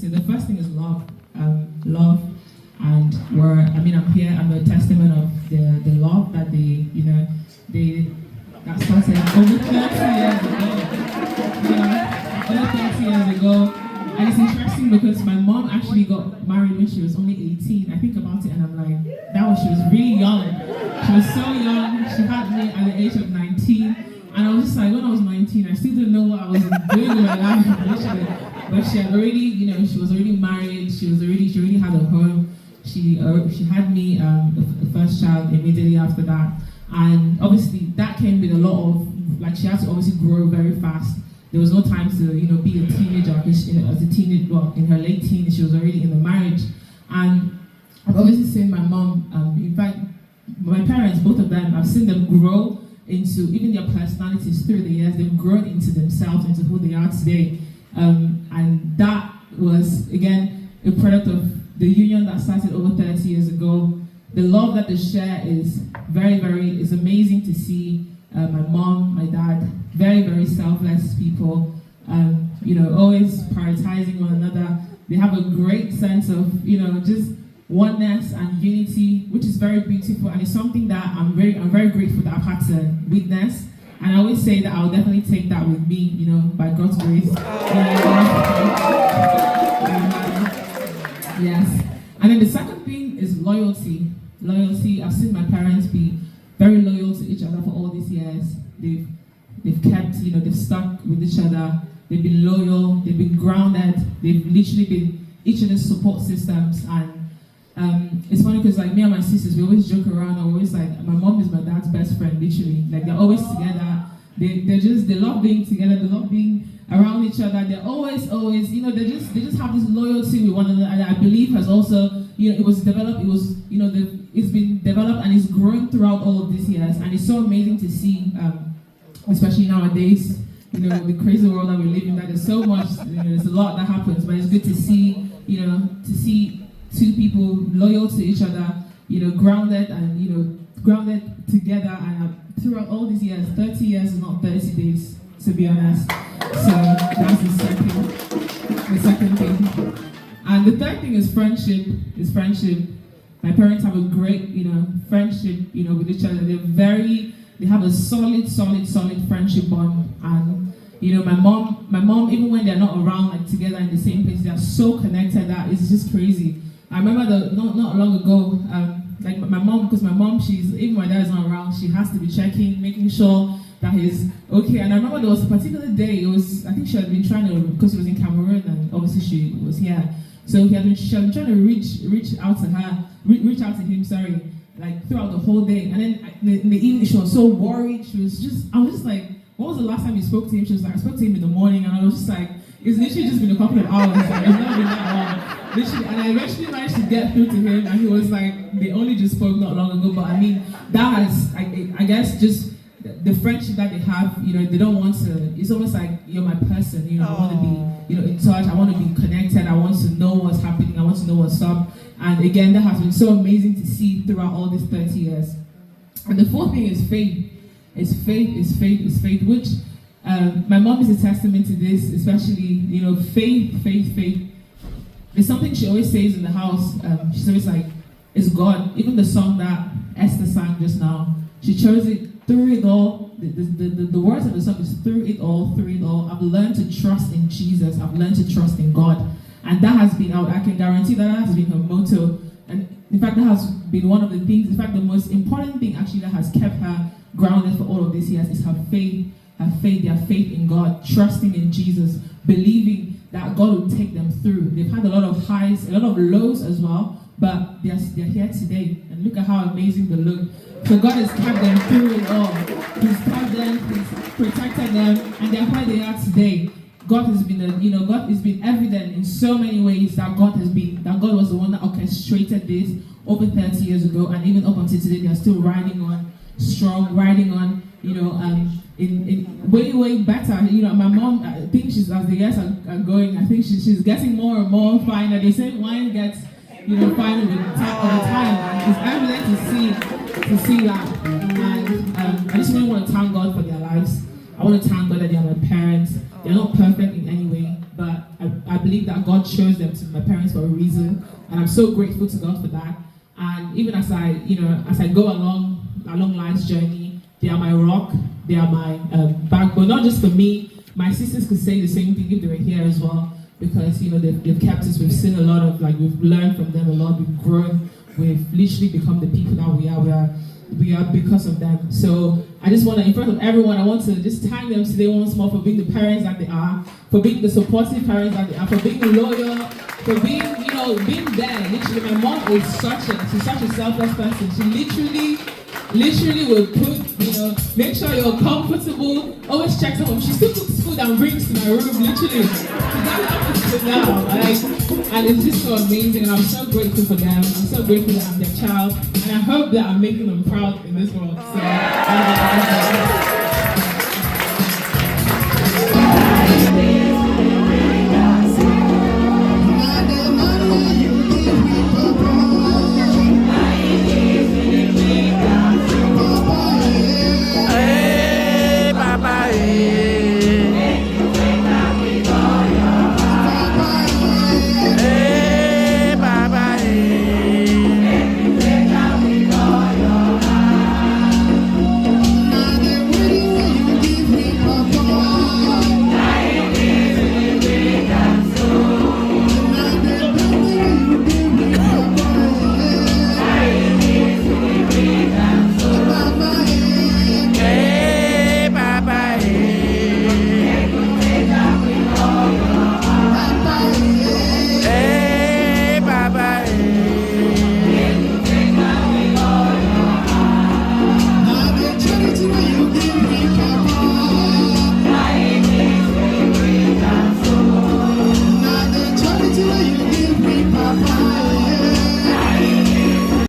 say. The first thing is love. Love. And I'm here, I'm a testament of the love that that started over 30 years ago. Over 30 years ago. And it's interesting because my mom actually got married when she was only 18. I think about it and I'm like, she was really young. She was so young. She had me at the age of 19. And I was just like, when I was 19, I still didn't know what I was doing with my life. But she had already, she was already married. She already had a home. She had me, the first child, immediately after that. And obviously that came with a lot of, she had to obviously grow very fast. There was no time to, be a teenager. As a teenager, in her late teens, she was already in the marriage. And I've obviously seen my mom, in fact, my parents, both of them, I've seen them grow into, even their personalities through the years, they've grown into themselves, into who they are today. And that was, again, a product of the union that started over 30 years ago. The love that they share is is amazing to see. My mom, my dad, very, very selfless people, always prioritizing one another. They have a great sense of, just oneness and unity, which is very beautiful, and it's something that I'm very grateful that I've had to witness. And I always say that I'll definitely take that with me, by God's grace. Yes. And then the second thing is loyalty. Loyalty. I've seen my parents be very loyal to each other for all these years. They've kept, they've stuck with each other. They've been loyal. They've been grounded. They've literally been each other's support systems. And it's funny because me and my sisters, we always joke around. I'm always like, my mom is my dad's best friend, literally. They're always together. They love being together. They love being around each other. They're always, they just have this loyalty with one another. And I believe has also, it was developed. It was, it's been developed and it's grown throughout all of these years. And it's so amazing to see, especially nowadays, the crazy world that we live in. That there's so much, there's a lot that happens. But it's good to see, two people loyal to each other, grounded and, grounded together. And throughout all these years, 30 years is not 30 days, to be honest. So that's the second thing. And the third thing is friendship. My parents have a great, friendship, with each other. They have a solid friendship bond. And, my mom, even when they're not around, together in the same place, they are so connected that it's just crazy. I remember not long ago, my mom, because my mom, even when my dad is not around, she has to be checking, making sure that he's okay. And I remember there was a particular day, I think she had been trying to, because she was in Cameroon and obviously she was here. So she had been trying to reach out to him, throughout the whole day. And then in the evening, she was so worried. I was just like, what was the last time you spoke to him? She was like, I spoke to him in the morning, and I was just like, it's literally just been a couple of hours. It's not been that long. Literally, and I eventually managed to get through to him, and he was like, they only just spoke not long ago. But I mean, that has, I guess, just the friendship that they have, they don't want to, it's almost like, you're my person, I want to be, in touch, I want to be connected, I want to know what's happening, I want to know what's up. And again, that has been so amazing to see throughout all these 30 years. And the fourth thing is faith. It's faith, which my mom is a testament to this, especially, faith. There's something she always says in the house. She's always like, it's God. Even the song that Esther sang just now, she chose it through it all. The words of the song is through it all. I've learned to trust in Jesus. I've learned to trust in God. And that has been, I can guarantee that has been her motto. And in fact, that has been one of the things, in fact, the most important thing actually that has kept her grounded for all of these years is her faith, their faith in God, trusting in Jesus, believing that God will take them through. They've had a lot of highs, a lot of lows as well, but they're here today. And look at how amazing they look. So God has kept them through it all. He's kept them, He's protected them, and they're where they are today. God has been, God has been evident in so many ways that God was the one that orchestrated this over 30 years ago, and even up until today, they are still riding on, in way better. My mom, I think as the years are going, I think she's getting more and more finer. They say wine gets, finer with the time. It's evident to see that. And I just really want to thank God for their lives. I want to thank God that they are my parents. They're not perfect in any way, but I believe that God chose them to be my parents for a reason, and I'm so grateful to God for that. And even as I go along life's journey, they are my rock, they are my backbone. Not just for me, my sisters could say the same thing if they were here as well, because they've kept us. We've seen a lot of we've learned from them a lot. We've grown. We've literally become the people that we are. We are because of them. So I just want to, in front of everyone, I want to just thank them today once more for being the parents that they are, for being the supportive parents that they are, for being loyal, for being, being there. Literally, my mom is she's such a selfless person. She literally will put, make sure you're comfortable, always checks up. She still cooks food and brings to my room, literally. She's not opposite now, and it's just so amazing, and I'm so grateful for them. I'm so grateful that I'm their child, and I hope that I'm making them proud in this world. So,